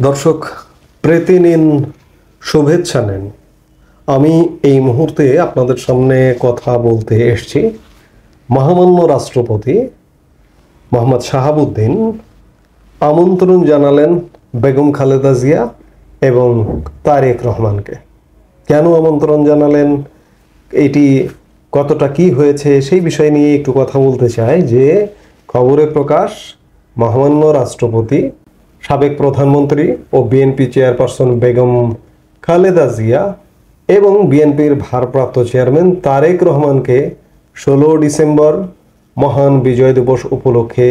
দর্শক প্রীতি নিন, শুভেচ্ছা নেন। আমি এই মুহূর্তে আপনাদের সামনে কথা বলতে এসেছি। মহামান্য রাষ্ট্রপতি মোহাম্মদ শাহাবুদ্দিন আমন্ত্রণ জানালেন বেগম খালেদা জিয়া এবং তারেক রহমানকে। কেন আমন্ত্রণ জানালেন, এটি কতটা কি হয়েছে সেই বিষয় নিয়ে একটু কথা বলতে চাই। যে খবরে প্রকাশ, মহামান্য রাষ্ট্রপতি সাবেক প্রধানমন্ত্রী ও বিএনপি চেয়ারপারসন বেগম খালেদা জিয়া এবং বিএনপির ভারপ্রাপ্ত চেয়ারম্যান তারেক রহমানকে 16 ডিসেম্বর মহান বিজয় দিবস উপলক্ষে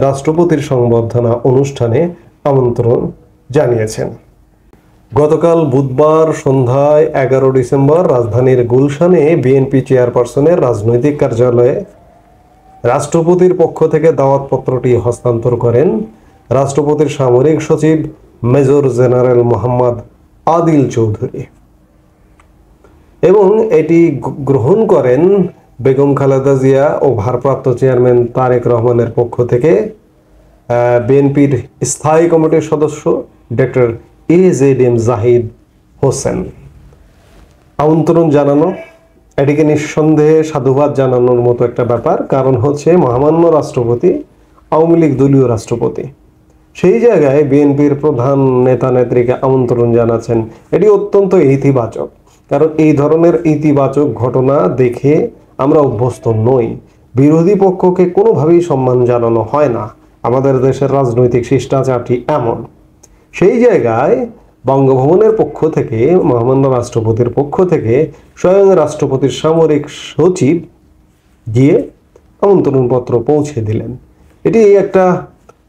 রাষ্ট্রপতির সংবর্ধনা অনুষ্ঠানে আমন্ত্রণ জানিয়েছেন। গতকাল বুধবার সন্ধ্যায় 11 ডিসেম্বর রাজধানীর গুলশানে বিএনপি চেয়ারপারসনের রাজনৈতিক কার্যালয়ে রাষ্ট্রপতির পক্ষ থেকে দাওয়াতপত্রটি হস্তান্তর করেন রাষ্ট্রপতির সামরিক সচিব মেজর জেনারেল মোহাম্মদ আদিল চৌধুরী এবং এটি গ্রহণ করেন বেগম খালেদা জিয়া ও ভারপ্রাপ্ত চেয়ারম্যান তারেক রহমানের পক্ষ থেকে বিএনপির স্থায়ী কমিটির সদস্য ডক্টর AZM জাহিদ হোসেন। আমন্ত্রণ জানানো, এটিকে নিঃসন্দেহে সাধুবাদ জানানোর মতো একটা ব্যাপার। কারণ হচ্ছে মহামান্য রাষ্ট্রপতি আওয়ামী লীগ দলীয় রাষ্ট্রপতি, সেই জায়গায় বিএনপির প্রধান নেতা নেত্রীকে আমন্ত্রণ জানাচ্ছেন, এটি অত্যন্ত ইতিবাচক। কারণ এই ধরনের ইতিবাচক ঘটনা দেখে আমরা অভ্যস্ত নই। বিরোধী পক্ষকে কোনোভাবেই সম্মান জানানো হয় না, আমাদের দেশের রাজনৈতিক শিষ্টাচারটি এমন। সেই জায়গায় বঙ্গভবনের পক্ষ থেকে, মহামান্য রাষ্ট্রপতির পক্ষ থেকে স্বয়ং রাষ্ট্রপতির সামরিক সচিব গিয়ে আমন্ত্রণপত্র পৌঁছে দিলেন। এটি একটা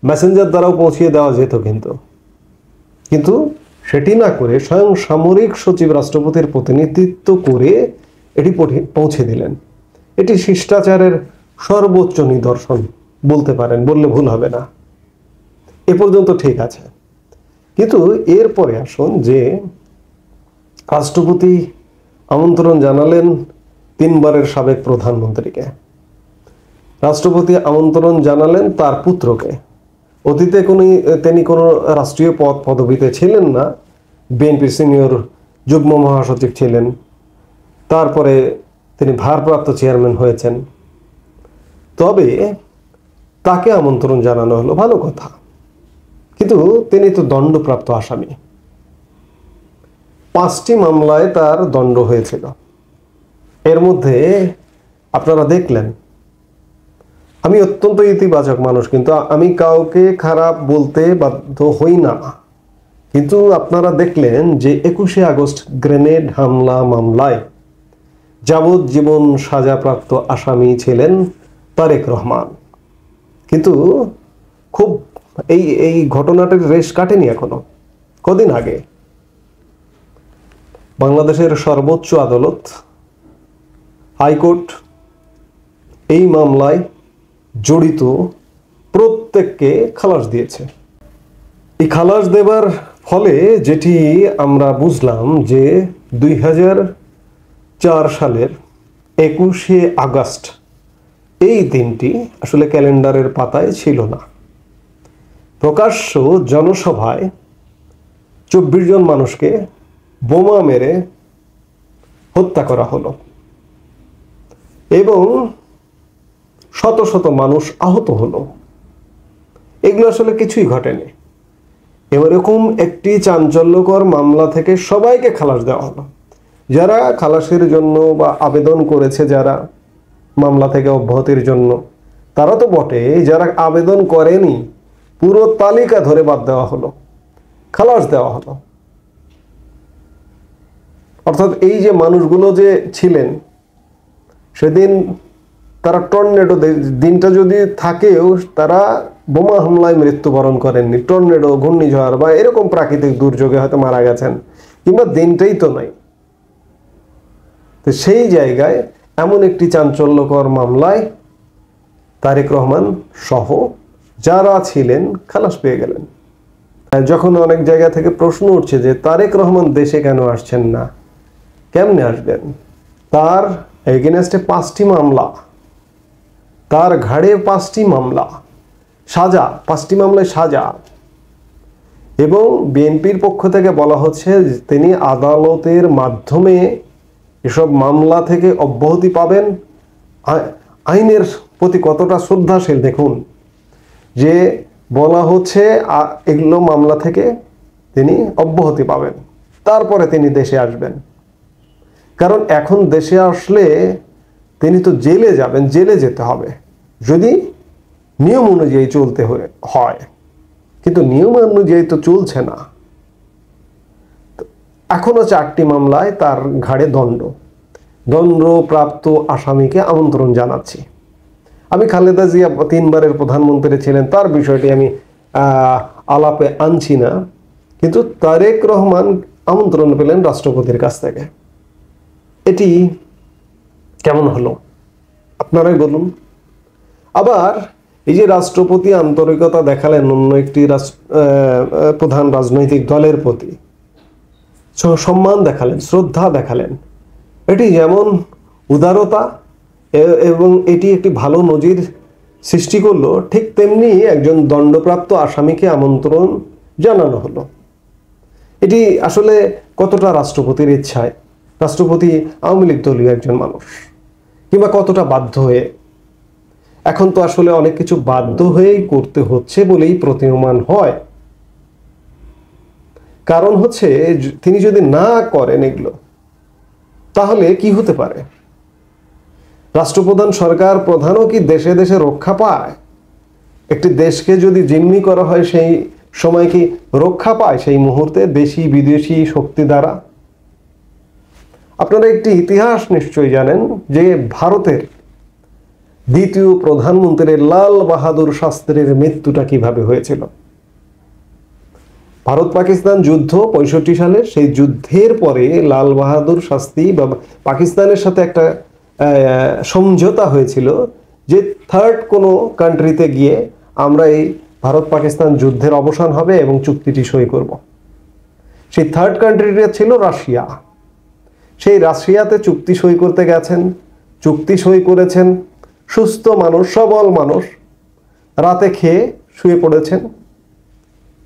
মেসেঞ্জার দ্বারাও পৌঁছিয়ে দেওয়া যেত, কিন্তু সেটি না করে স্বয়ং সামরিক সচিব রাষ্ট্রপতির প্রতিনিধিত্ব করে এটি পৌঁছে দিলেন। এটি শিষ্টাচারের সর্বোচ্চ নিদর্শন বলতে পারেন, বললে ভুল হবে না। এ পর্যন্ত ঠিক আছে, কিন্তু এরপরে আসুন যে রাষ্ট্রপতি আমন্ত্রণ জানালেন 3 বারের সাবেক প্রধানমন্ত্রীকে, রাষ্ট্রপতি আমন্ত্রণ জানালেন তার পুত্রকে। অতীতে তিনি কোনো রাষ্ট্রীয় পদবিতে ছিলেন না, বিএনপির সিনিয়র যুগ্ম মহাসচিব ছিলেন, তারপরে তিনি ভারপ্রাপ্ত চেয়ারম্যান হয়েছেন। তবে তাকে আমন্ত্রণ জানানো হলো, ভালো কথা, কিন্তু তিনি তো দণ্ডপ্রাপ্ত আসামি। 5টি মামলায় তার দণ্ড হয়েছিল। এর মধ্যে আপনারা দেখলেন, আমি অত্যন্ত ইতিবাচক মানুষ, কিন্তু আমি কাউকে খারাপ বলতে বাধ্য হই না, কিন্তু আপনারা দেখলেন যে 21শে আগস্ট গ্রেনেড হামলা মামলায় যাবজ্জীবন সাজাপ্রাপ্ত আসামি ছিলেন তারেক রহমান। কিন্তু খুব এই ঘটনাটির রেশ কাটেনি এখনো। কদিন আগে বাংলাদেশের সর্বোচ্চ আদালত হাইকোর্ট এই মামলায় জড়িত প্রত্যেককে খালাস দিয়েছে। এই খালাস দেবার ফলে যেটি আমরা বুঝলাম যে 2004 সালের 21শে আগস্ট এই দিনটি আসলে ক্যালেন্ডারের পাতায় ছিল না। প্রকাশ্য জনসভায় 24 জন মানুষকে বোমা মেরে হত্যা করা হলো এবং শত শত মানুষ আহত হলো। এগুলো আসলে কিছুই ঘটেনি। এরকম একটি চাঞ্চল্যকর মামলা থেকে সবাইকে খালাস দেওয়া হলো। যারা খালাসের জন্য বা আবেদন করেছে, যারা মামলা থেকে অব্যাহতির জন্য, তারা তো বটে, যারা আবেদন করেনি পুরো তালিকা ধরে বাদ দেওয়া হলো, খালাস দেওয়া হলো। অর্থাৎ এই যে মানুষগুলো যে ছিলেন সেদিন, তারা টর্নেডো, দিনটা যদি থাকেও তারা বোমা হামলায় মৃত্যুবরণ করেননি, টর্নেডো, ঘূর্ণিঝড় বা এরকম প্রাকৃতিক দুর্যোগে হয়তো মারা গেছেন, কিংবা দিনটাই তো নাই। তো সেই জায়গায় এমন একটি চাঞ্চল্যকর মামলায় তারেক রহমান সহ যারা ছিলেন খালাস পেয়ে গেলেন। যখন অনেক জায়গা থেকে প্রশ্ন উঠছে যে তারেক রহমান দেশে কেন আসছেন না, কেমনে আসবেন, তার এগেনস্টে 5টি মামলা, তার ঘাড়ে 5টি মামলা, সাজা, 5টি মামলায় সাজা, এবং বিএনপির পক্ষ থেকে বলা হচ্ছে তিনি আদালতের মাধ্যমে এসব মামলা থেকে অব্যাহতি পাবেন। আইনের প্রতি কতটা শ্রদ্ধাশীল দেখুন, যে বলা হচ্ছে এগুলো মামলা থেকে তিনি অব্যাহতি পাবেন, তারপরে তিনি দেশে আসবেন। কারণ এখন দেশে আসলে তিনি তো জেলে যাবেন, জেলে যেতে হবে যদি নিয়ম অনুযায়ী চলতে হয়, কিন্তু নিয়ম অনুযায়ী তো চলছে না। এখনো 4টি মামলায় তার ঘাড়ে দণ্ডপ্রাপ্ত আসামিকে আমন্ত্রণ জানাচ্ছি। আমি খালেদা জিয়া 3বারের প্রধানমন্ত্রী ছিলেন, তার বিষয়টি আমি আলাপে আনছি না, কিন্তু তারেক রহমান আমন্ত্রণ পেলেন রাষ্ট্রপতির কাছ থেকে। এটি কেমন হলো আপনারাই বলুন। আবার এই যে রাষ্ট্রপতি আন্তরিকতা দেখালেন অন্য একটি প্রধান রাজনৈতিক দলের প্রতি, সম্মান দেখালেন, শ্রদ্ধা দেখালেন, এটি যেমন উদারতা এবং এটি একটি ভালো নজির সৃষ্টি করলো, ঠিক তেমনি একজন দণ্ডপ্রাপ্ত আসামিকে আমন্ত্রণ জানানো হলো। এটি আসলে কতটা রাষ্ট্রপতির ইচ্ছায়, রাষ্ট্রপতি আওয়ামী লীগ দলীয় একজন মানুষ, কিংবা কতটা বাধ্য হয়ে। এখন তো আসলে অনেক কিছু বাধ্য হয়েই করতে হচ্ছে বলেই প্রতীয়মান হয়। কারণ হচ্ছে তিনি যদি না করেন এগুলো, তাহলে কি হতে পারে? রাষ্ট্রপ্রধান, সরকার প্রধানও কি দেশে দেশে রক্ষা পায়? একটি দেশকে যদি জিম্মি করা হয় সেই সময় কি রক্ষা পায় সেই মুহূর্তে দেশি বিদেশি শক্তি দ্বারা? আপনারা একটি ইতিহাস নিশ্চয়ই জানেন যে ভারতের দ্বিতীয় প্রধানমন্ত্রী লাল বাহাদুর শাস্ত্রীর মৃত্যুটা কিভাবে হয়েছিল। ভারত পাকিস্তান যুদ্ধ 65 সালে, সেই যুদ্ধের পরে লাল বাহাদুর শাস্ত্রী বা পাকিস্তানের সাথে একটা সমঝোতা হয়েছিল যে থার্ড কোনো কান্ট্রিতে গিয়ে আমরা এই ভারত পাকিস্তান যুদ্ধের অবসান হবে এবং চুক্তিটি সই করব। সেই থার্ড কান্ট্রিটা ছিল রাশিয়া। সেই রাশিয়াতে চুক্তি সই করতে গেছেন, চুক্তি সই করেছেন, সুস্থ মানুষ, সবল মানুষ, রাতে খেয়ে শুয়ে পড়েছেন,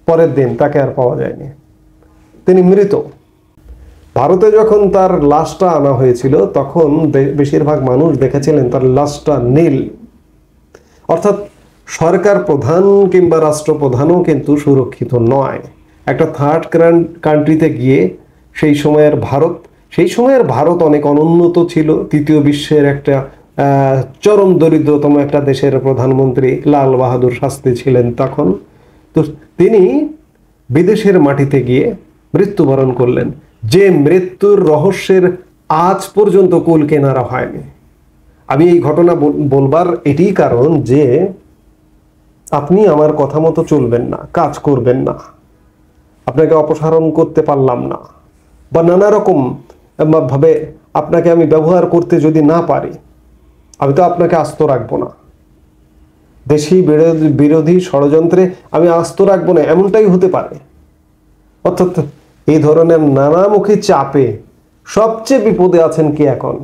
পরের দিন তাকে আর পাওয়া যায়নি, তিনি মৃত। ভারতে যখন তার লাশটা আনা হয়েছিল তখন বেশিরভাগ মানুষ দেখেছিলেন তার লাশটা নীল। অর্থাৎ সরকার প্রধান কিংবা রাষ্ট্রপ্রধানও কিন্তু সুরক্ষিত নয়। একটা থার্ড কান্ট্রিতে গিয়ে সেই সময়ের ভারত অনেক অনুন্নত ছিল, তৃতীয় বিশ্বের একটা চরম দরিদ্রতম একটা দেশের প্রধানমন্ত্রী লাল বাহাদুর শাস্ত্রী ছিলেন তখন। তো তিনি বিদেশের মাটিতে গিয়ে মৃত্যুবরণ করলেন, যে মৃত্যুর রহস্যের আজ পর্যন্ত কুল কেনারা হয়নি। আমি এই ঘটনা বলবার এটি কারণ যে আপনি আমার কথা মতো চলবেন না, কাজ করবেন না, আপনাকে অপসারণ করতে পারলাম না, বা নানা রকম ভাবে আপনাকে আমি ব্যবহার করতে যদি না পারি, আমি তো আপনাকে আস্ত রাখবো না। দেশি বিরোধী ষড়যন্ত্রে আমি আস্ত রাখবো না, এমনটাই হতে পারে। অর্থাৎ এই ধরনের নানামুখী চাপে সবচেয়ে বিপদে আছেন কি এখন?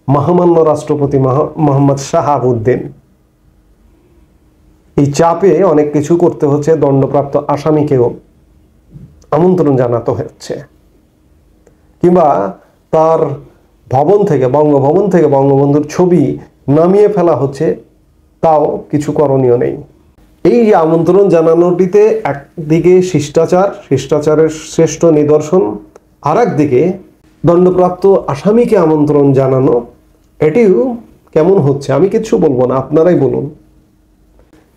মহামান্য রাষ্ট্রপতি মোহাম্মদ শাহাবুদ্দিন। এই চাপে অনেক কিছু করতে হচ্ছে, দণ্ডপ্রাপ্ত আসামিকেও আমন্ত্রণ জানাতে হচ্ছে, কিংবা তার ভবন থেকে, বঙ্গভবন থেকে বঙ্গবন্ধুর ছবি নামিয়ে ফেলা হচ্ছে, তাও কিছু করণীয় নেই। এই আমন্ত্রণ জানানোটিতে একদিকে শিষ্টাচারের শ্রেষ্ঠ নিদর্শন, আর একদিকে দণ্ডপ্রাপ্ত আসামিকে আমন্ত্রণ জানানো, এটিও কেমন হচ্ছে আমি কিছু বলবো না, আপনারাই বলুন।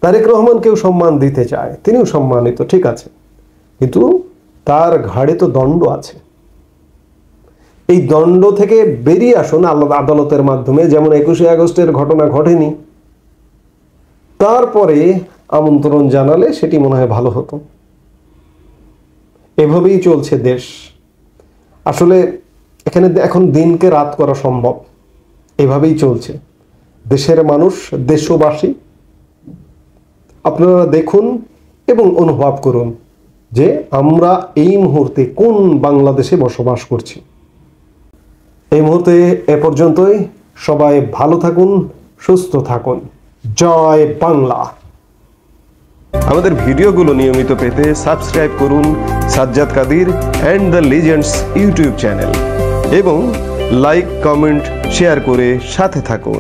তারেক রহমানকেও সম্মান দিতে চায়, তিনিও সম্মানিত, ঠিক আছে, কিন্তু তার ঘাড়ে তো দণ্ড আছে। এই দণ্ড থেকে বেরিয়ে আসুন আদালতের মাধ্যমে, যেমন 21শে আগস্টের ঘটনা ঘটেনি, তারপরে আমন্ত্রণ জানালে সেটি মনে হয় ভালো হতো। এভাবেই চলছে দেশ। আসলে এখানে এখন দিনকে রাত করা সম্ভব, এভাবেই চলছে দেশের মানুষ, দেশবাসী। আপনারা দেখুন এবং অনুভব করুন যে আমরা এই মুহূর্তে কোন বাংলাদেশে বসবাস করছি। এই মুহূর্তে এ পর্যন্তই। সবাই ভালো থাকুন, সুস্থ থাকুন। জয় বাংলা। আমাদের ভিডিওগুলো নিয়মিত পেতে সাবস্ক্রাইব করুন Sajjad Kadir and the legends YouTube channel এবং লাইক, কমেন্ট, শেয়ার করে সাথে থাকুন।